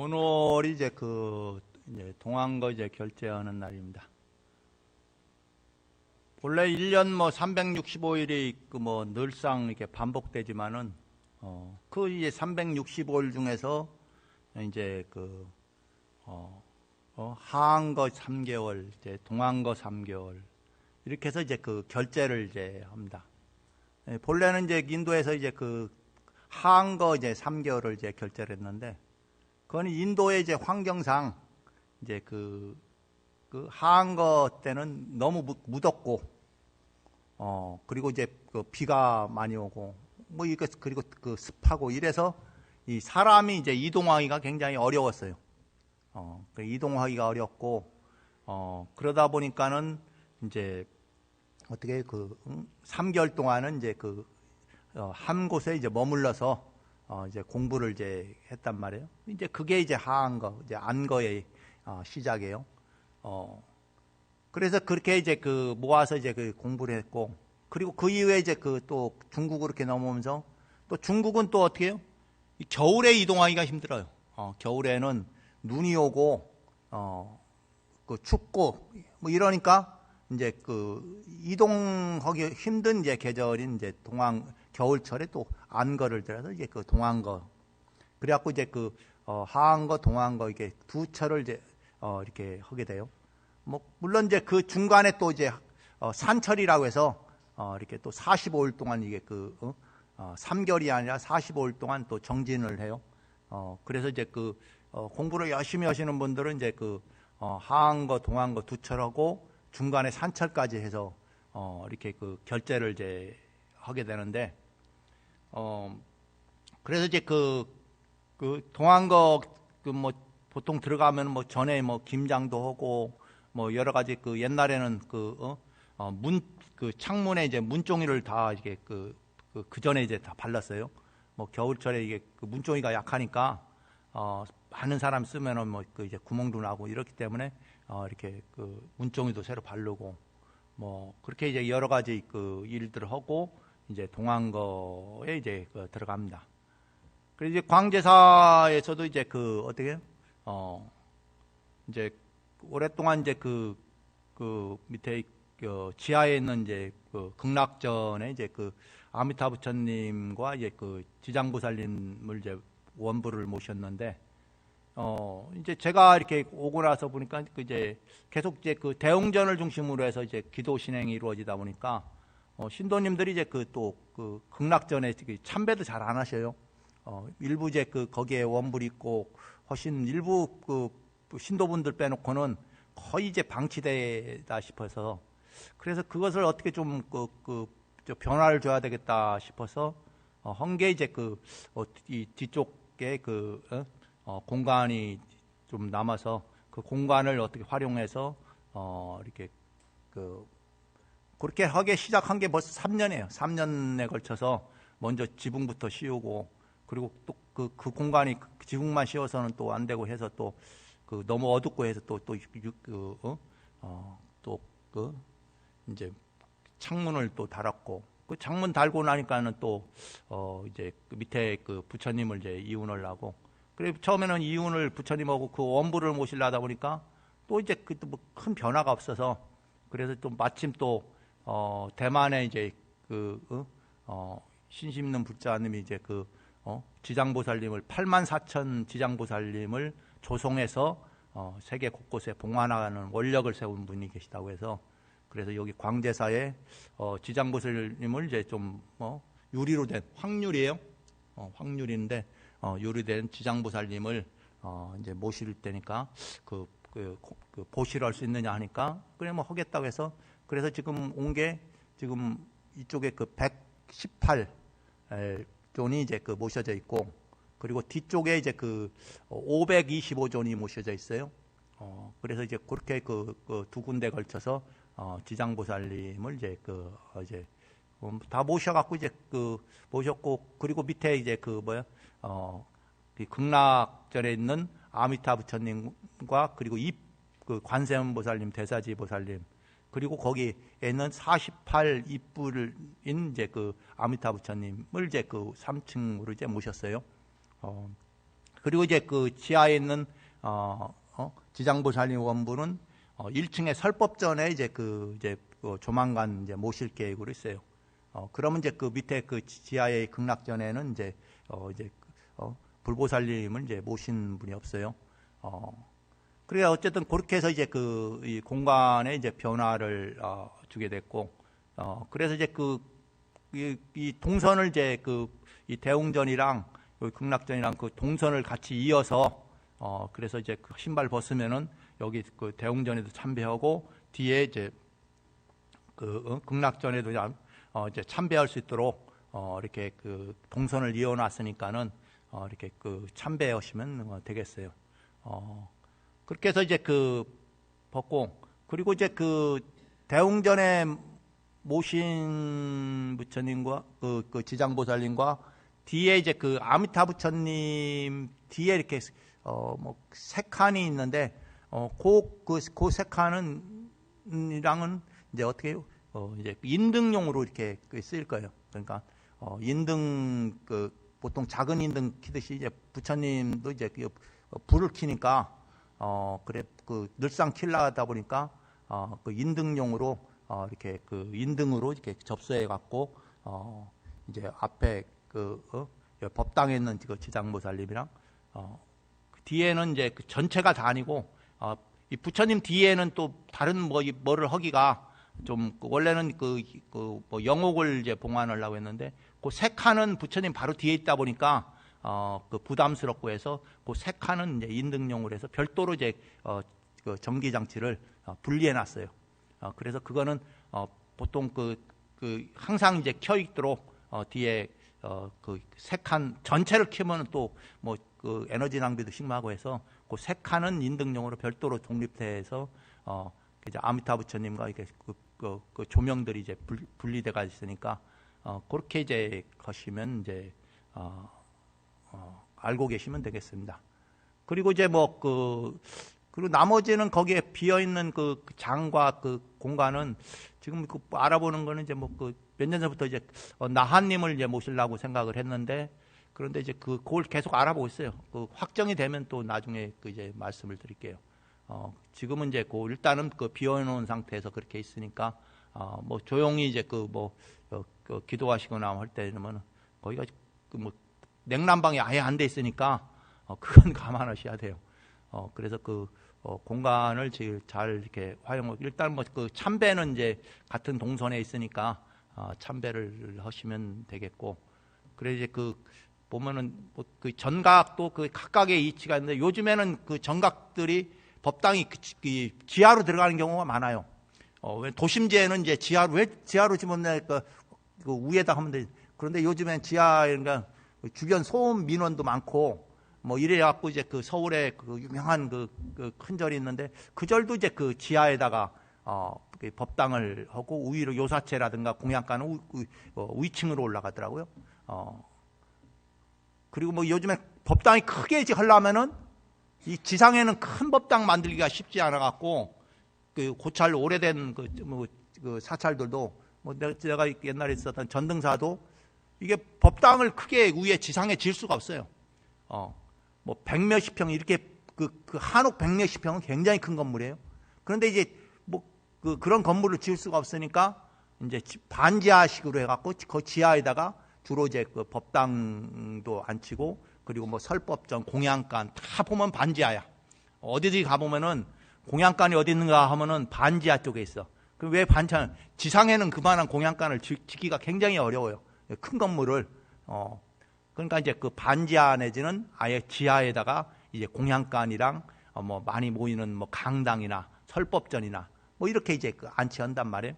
오늘이 이제 이제 동안거 이제 결제하는 날입니다. 원래 1년 365일이 늘상 이렇게 반복되지만은, 이제 365일 중에서 이제 하한거 3개월, 이제 동안거 3개월, 이렇게 해서 이제 결제를 이제 합니다. 본래는 이제 인도에서 이제 하한거 이제 3개월을 이제 결제를 했는데, 그건 인도의 이제 환경상 이제 하한거 때는 너무 무덥고, 그리고 이제 비가 많이 오고, 그리고 습하고 이래서 이 사람이 이제 이동하기가 굉장히 어려웠어요. 이동하기가 어렵고, 그러다 보니까는 이제 어떻게 3개월 동안은 이제 한 곳에 이제 머물러서 이제 공부를 이제 했단 말이에요. 이제 그게 이제 하한거, 이제 안거의 시작이에요. 그래서 그렇게 이제 모아서 이제 공부를 했고, 그리고 그 이후에 이제 또 중국으로 이렇게 넘어오면서, 또 중국은 또 어떻게 해요? 겨울에 이동하기가 힘들어요. 겨울에는 눈이 오고, 춥고, 이러니까 이제 이동하기 힘든 이제 계절인 이제 겨울철에 또 안거를 들어서 이제 동안거. 그래갖고 이제 하한거, 동안거 이게 두 철을 이제 이렇게 하게 돼요. 물론 이제 그 중간에 또 이제 산철이라고 해서 이렇게 또 45일 동안 이게 3개월이 아니라 45일 동안 또 정진을 해요. 그래서 이제 공부를 열심히 하시는 분들은 이제 하한거, 동안거 두 철하고 중간에 산철까지 해서 이렇게 결제를 이제 하게 되는데, 그래서 이제 동안거 보통 들어가면 전에 김장도 하고 여러 가지 옛날에는 창문에 이제 문종이를 다 이게 그 전에 이제 다 발랐어요. 겨울철에 이게 문종이가 약하니까 많은 사람 쓰면은 이제 구멍도 나고 이렇기 때문에 이렇게 문종이도 새로 바르고 그렇게 이제 여러 가지 일들을 하고 이제 동안거에 이제 들어갑니다. 그리고 이제 광제사에서도 이제 어떻게 이제 오랫동안 이제 밑에 지하에 있는 이제 극락전에 이제 아미타 부처님과 이제 지장보살님을 이제 원부를 모셨는데, 이제 제가 이렇게 오고 나서 보니까 이제 계속 이제 대웅전을 중심으로 해서 이제 기도 진행이 이루어지다 보니까 신도님들이 이제 또 극락전에 참배도 잘 안 하셔요. 일부 이제 거기에 원불이 있고 훨씬 일부 신도분들 빼놓고는 거의 이제 방치되다 싶어서, 그래서 그것을 어떻게 좀 변화를 줘야 되겠다 싶어서 한 게 이제 이 뒤쪽에 공간이 좀 남아서 그 공간을 어떻게 활용해서 이렇게 그렇게 하게 시작한 게 벌써 3년이에요. 3년에 걸쳐서 먼저 지붕부터 씌우고, 그리고 또 그 공간이 지붕만 씌워서는 또 안 되고 해서 또 너무 어둡고 해서 이제 창문을 또 달았고, 그 창문 달고 나니까는 또 이제 밑에 부처님을 이제 이운을 하고, 그래 처음에는 이운을 부처님하고 원부를 모시려다 보니까 또 이제 큰 변화가 없어서, 그래서 또 마침 또 대만에 이제 신심는 불자님이 이제 지장보살님을 84,000 지장보살님을 조성해서 세계 곳곳에 봉안하는 원력을 세운 분이 계시다고 해서, 그래서 여기 광제사에 지장보살님을 이제 좀 유리로 된 황유리예요. 황유리인데 유리된 지장보살님을 이제 모실 때니까 보시를 할 수 있느냐 하니까 그래 하겠다고 해서, 그래서 지금 온 게 지금 이쪽에 118 존이 이제 모셔져 있고, 그리고 뒤쪽에 이제 525존이 모셔져 있어요. 그래서 이제 그렇게 두 군데 걸쳐서 지장보살님을 이제 이제 다 모셔갖고 이제 모셨고, 그리고 밑에 이제 극락전에 있는 아미타 부처님과 그리고 관세음보살님, 대사지보살님, 그리고 거기에 있는 48 입불인 이제 아미타 부처님을 이제 3층으로 이제 모셨어요. 그리고 이제 그 지하에 있는 지장보살님 원부는 1층에 설법전에 이제 그 조만간 이제 모실 계획으로 있어요. 그러면 이제 그 밑에 그 지하의 극락전에는 이제 불보살님을 이제 모신 분이 없어요. 그래 어쨌든 그렇게 해서 이제 이 공간에 이제 변화를 주게 됐고, 그래서 이제 이 동선을 이제 이 대웅전이랑 극락전이랑 그 동선을 같이 이어서 그래서 이제 그 신발 벗으면은 여기 그 대웅전에도 참배하고 뒤에 이제 극락전에도 이제 참배할 수 있도록 이렇게 그 동선을 이어놨으니까는 이렇게 그 참배하시면 되겠어요. 그렇게 해서 이제 벗고, 그리고 이제 대웅전에 모신 부처님과 그 지장보살님과 뒤에 이제 아미타 부처님 뒤에 이렇게 세 칸이 있는데 그 세 칸은이랑은 이제 어떻게 해요? 이제 인등용으로 이렇게 쓰일 거예요. 그러니까 인등 보통 작은 인등 키듯이 이제 부처님도 이제 불을 켜니까 그래 늘상 킬라하다 보니까 인등용으로 이렇게 인등으로 이렇게 접수해 갖고 이제 앞에 법당에 있는 지장보살님이랑 뒤에는 이제 전체가 다 아니고 이 부처님 뒤에는 또 다른 뭐를 하기가 좀 원래는 뭐 영옥을 이제 봉안하려고 했는데 그 세 칸은 부처님 바로 뒤에 있다 보니까 부담스럽고 해서 그 세 칸은 이제 인등용으로 해서 별도로 이제 전기 장치를 분리해 놨어요. 그래서 그거는 보통 항상 이제 켜 있도록 뒤에 세 칸 전체를 켜면 또 뭐 에너지 낭비도 심하고 해서 그 세 칸은 인등용으로 별도로 독립해서 이제 아미타 부처님과 이렇게 그 조명들이 이제 분리돼가 있으니까 그렇게 이제 하시면 이제 알고 계시면 되겠습니다. 그리고 이제 그리고 나머지는 거기에 비어 있는 그 장과 그 공간은 지금 알아보는 거는 이제 몇 년 전부터 이제 나한님을 이제 모시려고 생각을 했는데, 그런데 이제 그걸 계속 알아보고 있어요. 확정이 되면 또 나중에 이제 말씀을 드릴게요. 지금은 이제 일단은 비워놓은 상태에서 그렇게 있으니까 조용히 이제 기도하시거나 할 때는 거기가 냉난방이 아예 안 돼 있으니까 그건 감안하셔야 돼요. 그래서 공간을 제일 잘 이렇게 활용하고, 일단 참배는 이제 같은 동선에 있으니까 참배를 하시면 되겠고, 그래 이제 보면은 전각도 각각의 이치가 있는데, 요즘에는 전각들이 법당이 지하로 들어가는 경우가 많아요. 도심지에는 이제 왜 지하로 집어넣냐, 위에다 하면 되지. 그런데 요즘엔 지하가 주변 소음 민원도 많고, 이래갖고 이제 서울에 유명한 큰 절이 있는데, 그 절도 이제 지하에다가, 법당을 하고, 위로 요사체라든가 공양가는 위층으로 올라가더라고요. 그리고 요즘에 법당이 크게 하려면은, 이 지상에는 큰 법당 만들기가 쉽지 않아갖고, 고찰 오래된 사찰들도, 내가 옛날에 있었던 전등사도, 이게 법당을 크게 위에 지상에 질 수가 없어요. 100몇십 평, 이렇게 한옥 100몇십 평은 굉장히 큰 건물이에요. 그런데 이제 그런 건물을 지을 수가 없으니까 이제 반지하식으로 해갖고 그 지하에다가 주로 이제 법당도 앉히고, 그리고 설법전, 공양간 다 보면 반지하야. 어디든지 가보면은 공양간이 어디 있는가 하면은 반지하 쪽에 있어. 그럼 왜 반찬? 지상에는 그만한 공양간을 짓기가 굉장히 어려워요. 큰 건물을. 그러니까 이제 반지하 내지는 아예 지하에다가 이제 공양간이랑 많이 모이는 강당이나 설법전이나 이렇게 이제 안치한단 말이에요.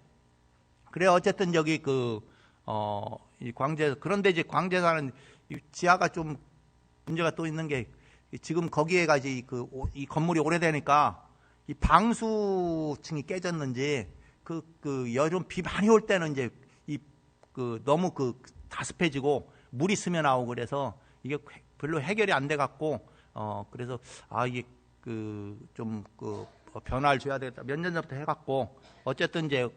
그래 어쨌든 여기 이 광제, 그런데 이제 광제사는 지하가 좀 문제가 또 있는 게, 지금 거기에가 이제 이 건물이 오래되니까 이 방수층이 깨졌는지 여름 비 많이 올 때는 이제 너무 다습해지고 물이 스며 나오고 그래서 이게 별로 해결이 안 돼 갖고 그래서 이게 변화를 줘야 되겠다. 몇 년 전부터 해갖고 어쨌든 이제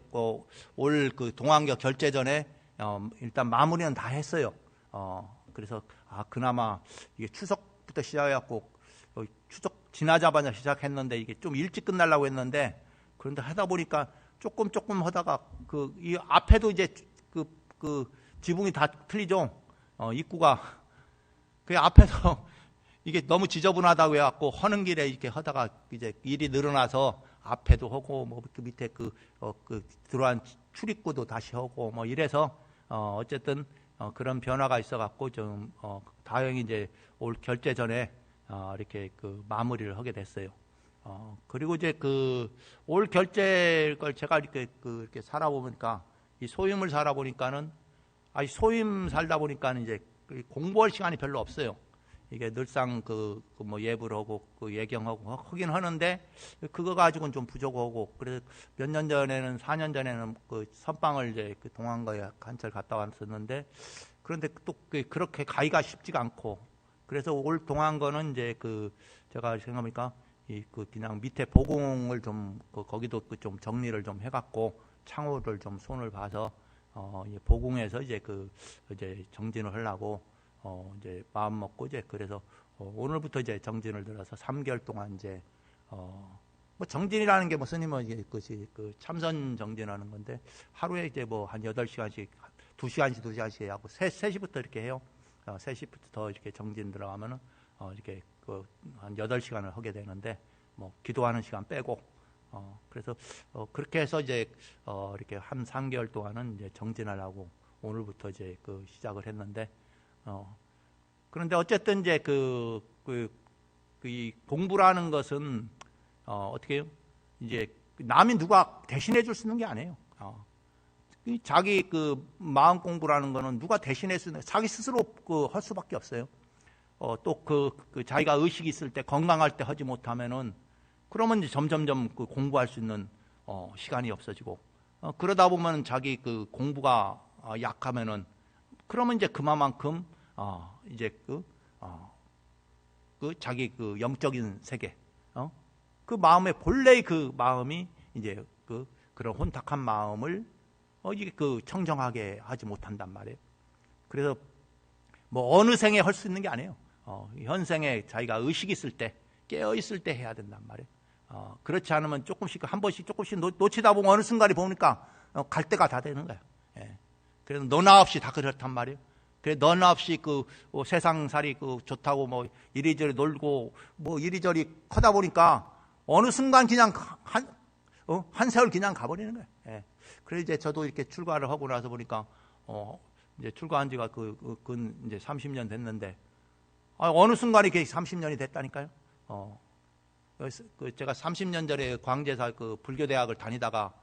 올 동안경 결제 전에 일단 마무리는 다 했어요. 그래서 그나마 이게 추석 부터 시작해갖고 추석 지나자마자 시작했는데 이게 좀 일찍 끝나려고 했는데 그런데 하다 보니까 조금 하다가 이 앞에도 이제 그 지붕이 다 틀리죠. 입구가 그 앞에서 이게 너무 지저분하다고 해갖고 하는 길에 이렇게 하다가 이제 일이 늘어나서 앞에도 하고 뭐 그 밑에 그 들어간 출입구도 다시 하고 뭐 이래서 어쨌든 그런 변화가 있어갖고 좀 다행히 이제 올 결제 전에 이렇게 마무리를 하게 됐어요. 그리고 이제 올 결제 걸 제가 이렇게 살아보니까 이 소임을 살아보니까는 소임 살다 보니까는 이제 공부할 시간이 별로 없어요. 이게 늘상 뭐 예불 하고 예경하고 하긴 하는데 그거 가지고는 좀 부족하고 그래서 몇 년 전에는 4년 전에는 선방을 이제 동안거에 한철 갔다 왔었는데 그런데 또 그렇게 가기가 쉽지가 않고 그래서 올 동안거는 이제 제가 생각하니까 그냥 밑에 보공을 좀 거기도 좀 정리를 좀 해갖고 창호를 좀 손을 봐서 보공해서 이제 이제 정진을 하려고 이제 마음 먹고 이제 그래서 오늘부터 이제 정진을 들어서 3개월 동안 이제 뭐 정진이라는 게 뭐 스님은 이게 참선 정진하는 건데 하루에 이제 뭐 한 8시간씩 2시간씩 하고 3시부터 이렇게 해요. 3시부터 더 이렇게 정진 들어가면은 이렇게 한 8시간을 하게 되는데 뭐 기도하는 시간 빼고 그래서 그렇게 해서 이제 이렇게 한 3개월 동안은 이제 정진하려고 오늘부터 이제 시작을 했는데 그런데 어쨌든 이제 이 공부라는 것은 어떻게 해요? 이제 남이 누가 대신해 줄 수 있는 게 아니에요. 자기 마음 공부라는 거는 누가 대신해 수 있는 자기 스스로 할 수밖에 없어요. 또 자기가 의식이 있을 때 건강할 때 하지 못하면은 그러면 이제 점점점 공부할 수 있는 시간이 없어지고 그러다 보면 자기 공부가 약하면은 그러면 이제 그만큼 이제 자기 영적인 세계 그 마음의 본래의 마음이 이제 그런 혼탁한 마음을 이게 청정하게 하지 못한단 말이에요. 그래서 뭐 어느 생에 할 수 있는 게 아니에요. 현생에 자기가 의식이 있을 때 깨어 있을 때 해야 된단 말이에요. 그렇지 않으면 조금씩 한 번씩 조금씩 놓치다 보면 어느 순간에 보니까 갈 때가 다 되는 거예요. 예. 그래서 너나 없이 다 그렇단 말이에요. 그래 너나 없이 세상살이 좋다고 뭐 이리저리 놀고 뭐 이리저리 커다 보니까 어느 순간 그냥 한 세월 그냥 가버리는 거예요. 예. 그래서 이제 저도 이렇게 출가를 하고 나서 보니까 이제 출가한 지가 이제 30년 됐는데 어느 순간에 이렇게 30년이 됐다니까요. 제가 30년 전에 광제사 불교대학을 다니다가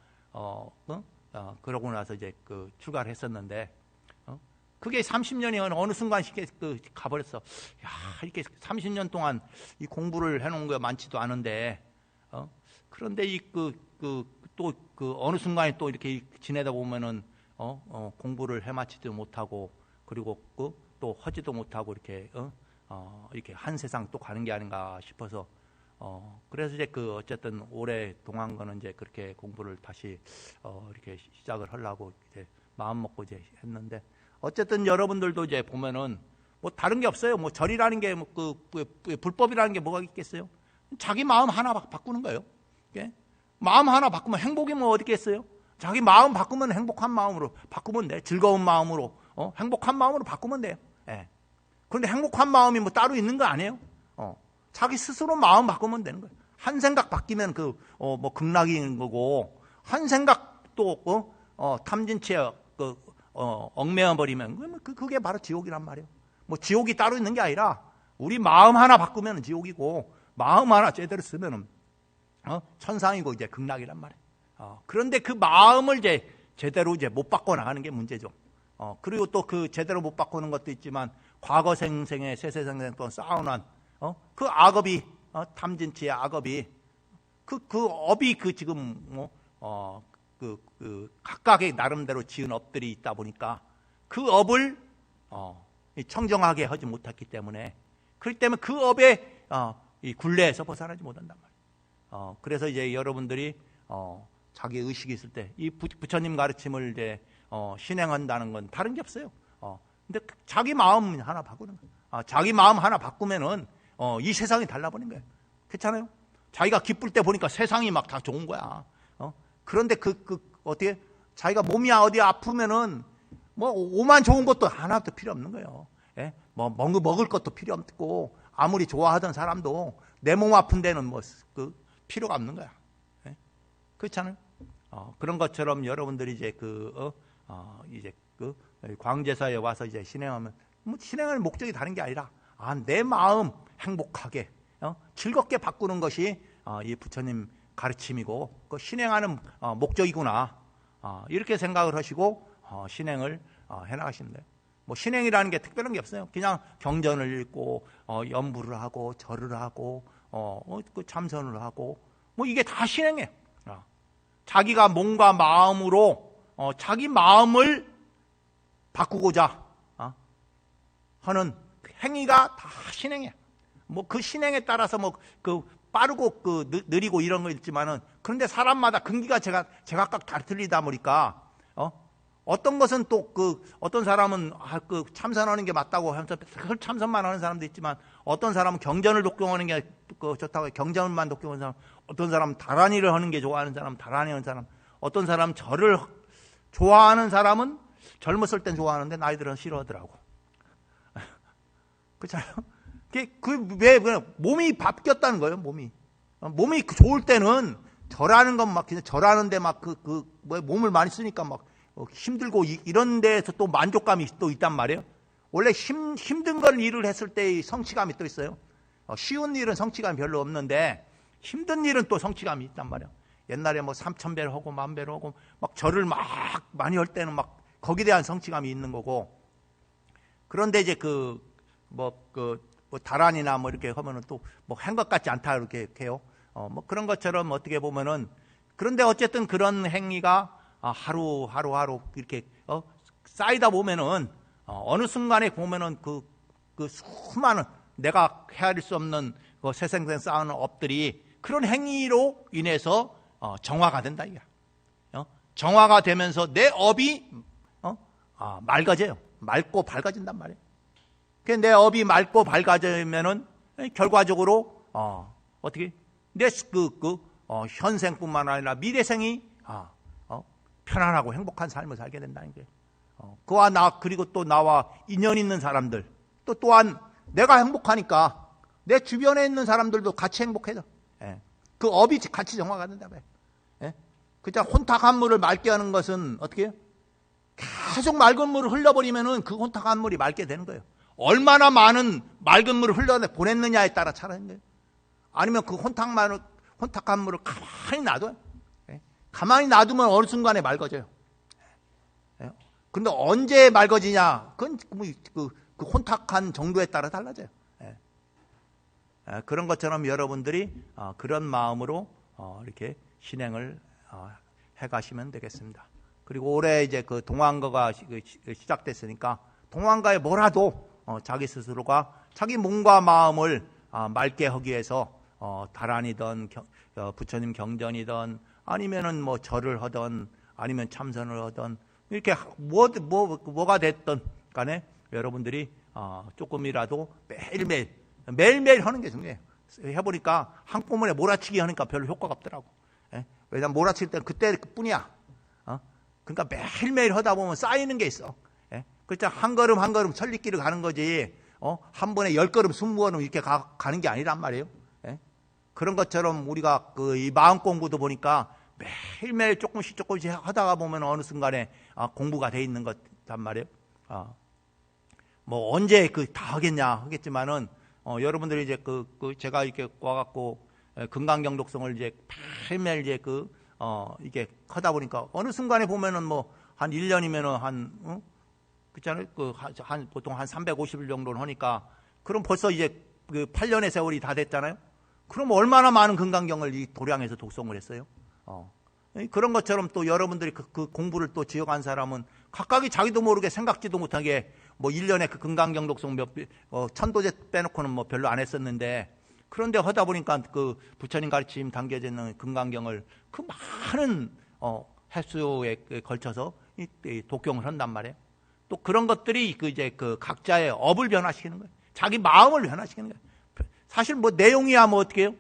그러고 나서 이제 출가를 했었는데 그게 30년이 어느 순간 이렇게 가버렸어. 야, 이렇게 30년 동안 이 공부를 해놓은 거 많지도 않은데 그런데 또 어느 순간에 또 이렇게 지내다 보면은 공부를 해마치지도 못하고 그리고 또 하지도 못하고 이렇게 이렇게 한 세상 또 가는 게 아닌가 싶어서 그래서 이제 어쨌든 올해 동안거는 이제 그렇게 공부를 다시 이렇게 시작을 하려고 이제 마음 먹고 이제 했는데 어쨌든 여러분들도 이제 보면은 뭐 다른 게 없어요. 뭐 절이라는 게 뭐 불법이라는 게 뭐가 있겠어요? 자기 마음 하나 바꾸는 거예요. 예? 마음 하나 바꾸면 행복이 뭐 어디 있겠어요? 자기 마음 바꾸면 행복한 마음으로 바꾸면 돼. 즐거운 마음으로 행복한 마음으로 바꾸면 돼요. 예. 그런데 행복한 마음이 뭐 따로 있는 거 아니에요? 자기 스스로 마음 바꾸면 되는 거예요. 한 생각 바뀌면 뭐 극락인 거고 한 생각 또 탐진치에 얽매여 버리면 그게 바로 지옥이란 말이에요. 뭐 지옥이 따로 있는 게 아니라 우리 마음 하나 바꾸면 지옥이고 마음 하나 제대로 쓰면은 천상이고 이제 극락이란 말이에요. 그런데 그 마음을 이제 제대로 이제 못 바꿔 나가는 게 문제죠. 그리고 또 제대로 못 바꾸는 것도 있지만 과거 생생에 세세생생 동안 쌓아놓은 그 악업이 탐진치의 악업이 그 업이 지금 각각의 나름대로 지은 업들이 있다 보니까 그 업을 청정하게 하지 못했기 때문에 그렇기 때문에 그 업의 이 굴레에서 벗어나지 못한단 말이에요. 그래서 이제 여러분들이 자기 의식이 있을 때 이 부처님 가르침을 이제 신행한다는 건 다른 게 없어요. 근데 자기 마음 하나 바꾸는 거예요. 자기 마음 하나 바꾸면은 이 세상이 달라버린 거예요. 그렇잖아요? 자기가 기쁠 때 보니까 세상이 막 다 좋은 거야. 그런데 어떻게 자기가 몸이 어디 아프면은 뭐 오만 좋은 것도 하나도 필요 없는 거예요. 예? 뭐 먹을 것도 필요 없고 아무리 좋아하던 사람도 내 몸 아픈 데는 뭐 필요가 없는 거야. 예? 그렇잖아요? 그런 것처럼 여러분들이 이제 이제 광제사에 와서 이제 신행하면 뭐 신행할 목적이 다른 게 아니라 내 마음 행복하게 즐겁게 바꾸는 것이 이 부처님 가르침이고 그 신행하는 목적이구나 이렇게 생각을 하시고 신행을 해나가시면 돼요. 뭐 신행이라는 게 특별한 게 없어요. 그냥 경전을 읽고 연부를 하고 절을 하고 그 참선을 하고 뭐 이게 다 신행이에요. 자기가 몸과 마음으로 자기 마음을 바꾸고자 하는 행위가 다 신행이에요. 뭐 그 신행에 따라서 뭐 빠르고 느리고 이런 거 있지만은 그런데 사람마다 근기가 제각각 다 틀리다 보니까 어떤 것은 또 어떤 사람은 참선하는 게 맞다고 하면서 참선만 하는 사람도 있지만 어떤 사람은 경전을 독경하는 게 좋다고 경전만 독경하는 사람, 어떤 사람은 다란이를 하는 게 좋아하는 사람, 다란이 하는 사람, 어떤 사람은 절을 좋아하는 사람은 젊었을 땐 좋아하는데 나이 들어서 싫어하더라고. 그렇잖아요. 왜 몸이 바뀌었다는 거예요. 몸이 좋을 때는 절하는 건 막 그냥 절하는데 막 몸을 많이 쓰니까 막 힘들고 이런 데에서 또 만족감이 또 있단 말이에요. 원래 힘든 걸 일을 했을 때의 성취감이 또 있어요. 쉬운 일은 성취감이 별로 없는데 힘든 일은 또 성취감이 있단 말이에요. 옛날에 뭐 3,000배를 하고 10,000배를 하고 막 절을 막 많이 할 때는 막 거기에 대한 성취감이 있는 거고, 그런데 이제 다란이나 뭐 이렇게 하면은 또 뭐 한 것 같지 않다 이렇게 해요. 뭐 그런 것처럼 어떻게 보면은, 그런데 어쨌든 그런 행위가 하루 이렇게 쌓이다 보면은 어느 순간에 보면은 그 수많은 내가 헤아릴 수 없는 세생생 쌓아놓은 업들이 그런 행위로 인해서 정화가 된다 이게. 정화가 되면서 내 업이 맑아져요. 맑고 밝아진단 말이에요. 내 업이 맑고 밝아지면은 결과적으로 어떻게 내 현생뿐만 아니라 미래생이 편안하고 행복한 삶을 살게 된다는 거예요. 그와 그리고 또 나와 인연 있는 사람들, 또한 내가 행복하니까 내 주변에 있는 사람들도 같이 행복해져. 그 업이 같이 정화가 된다 말이에요. 그자 혼탁한 물을 맑게 하는 것은 어떻게 해요? 계속 맑은 물을 흘려버리면은 그 혼탁한 물이 맑게 되는 거예요. 얼마나 많은 맑은 물을 흘려보냈느냐에 따라 차라는 거예요. 아니면 그 혼탁한 물을 가만히 놔둬요. 가만히 놔두면 어느 순간에 맑아져요. 근데 언제 맑아지냐? 그건 그 혼탁한 정도에 따라 달라져요. 그런 것처럼 여러분들이 그런 마음으로 이렇게 신행을 해가시면 되겠습니다. 그리고 올해 이제 그 동안거가 시작됐으니까 동안거에 뭐라도 자기 스스로가 자기 몸과 마음을 맑게 하기 위해서 다란이든 부처님 경전이든 아니면은 뭐 절을 하든 아니면 참선을 하든 이렇게 뭐가 됐든 간에 여러분들이 조금이라도 매일매일 하는 게 중요해요. 해보니까 한꺼번에 몰아치기 하니까 별로 효과가 없더라고. 왜냐면 몰아칠 때는 그때 뿐이야. 그러니까 매일매일 하다 보면 쌓이는 게 있어. 그렇죠. 한 걸음 한 걸음 천리길을 가는 거지. 한 번에 10걸음 20걸음 이렇게 가는 게 아니란 말이에요. 그런 것처럼 우리가 이 마음 공부도 보니까 매일매일 조금씩 하다가 보면 어느 순간에 공부가 돼 있는 것단 말이에요. 뭐 언제 다 하겠지만은 여러분들이 이제 제가 이렇게 와갖고 금강경독성을 이제 매일매일 이제 이게 하다 보니까 어느 순간에 보면은 뭐 한 1년이면은 그렇잖아요. 보통 한 350일 정도는 하니까 그럼 벌써 이제 8년의 세월이 다 됐잖아요. 그럼 얼마나 많은 금강경을 이 도량에서 독송을 했어요. 그런 것처럼 또 여러분들이 그 공부를 또 지어간 사람은 각각이 자기도 모르게 생각지도 못하게 뭐 1년에 그 금강경 독송 천도제 빼놓고는 뭐 별로 안 했었는데, 그런데 하다 보니까 그 부처님 가르침 담겨져 있는 금강경을 그 많은 횟수에 걸쳐서 독경을 한단 말이에요. 또 그런 것들이 이제 각자의 업을 변화시키는 거예요. 자기 마음을 변화시키는 거예요. 사실 뭐 내용이야 뭐 어떻게 해요?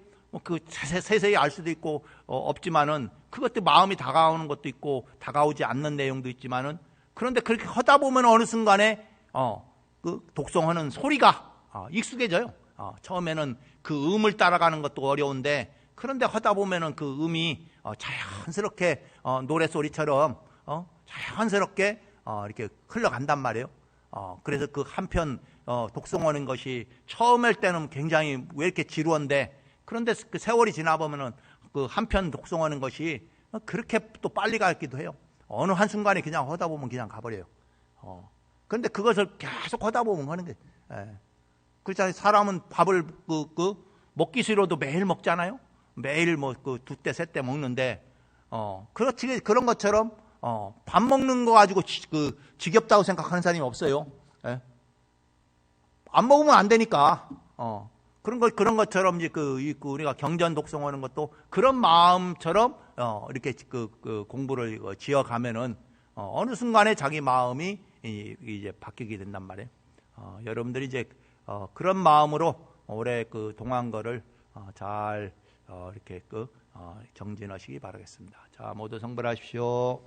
그 세세히 알 수도 있고 없지만은 그것도 마음이 다가오는 것도 있고 다가오지 않는 내용도 있지만은 그런데 그렇게 하다 보면 어느 순간에 그 독송하는 소리가 익숙해져요. 처음에는 그 음을 따라가는 것도 어려운데 그런데 하다 보면은 그 음이 자연스럽게 노래소리처럼 자연스럽게 이렇게 흘러간단 말이에요. 그래서 그 한편 독송하는 것이 처음일 때는 굉장히 왜 이렇게 지루한데 그런데 그 세월이 지나보면은 그 한편 독송하는 것이 그렇게 또 빨리 가기도 해요. 어느 한순간에 그냥 하다 보면 그냥 가버려요. 그런데 그것을 계속 하다 보면 하는 게, 그렇잖아요. 사람은 밥을 먹기 싫어도 매일 먹잖아요. 매일 뭐 두때 세 때 먹는데, 그렇지, 그런 것처럼, 밥 먹는 거 가지고 지겹다고 생각하는 사람이 없어요. 예? 안 먹으면 안 되니까, 그런 것처럼 이제 우리가 경전 독송하는 것도 그런 마음처럼, 이렇게 공부를 지어가면은, 어느 순간에 자기 마음이 이제 바뀌게 된단 말이에요. 여러분들이 이제, 그런 마음으로 올해 그 동안거를 잘 이렇게 정진하시기 바라겠습니다. 자, 모두 성불하십시오.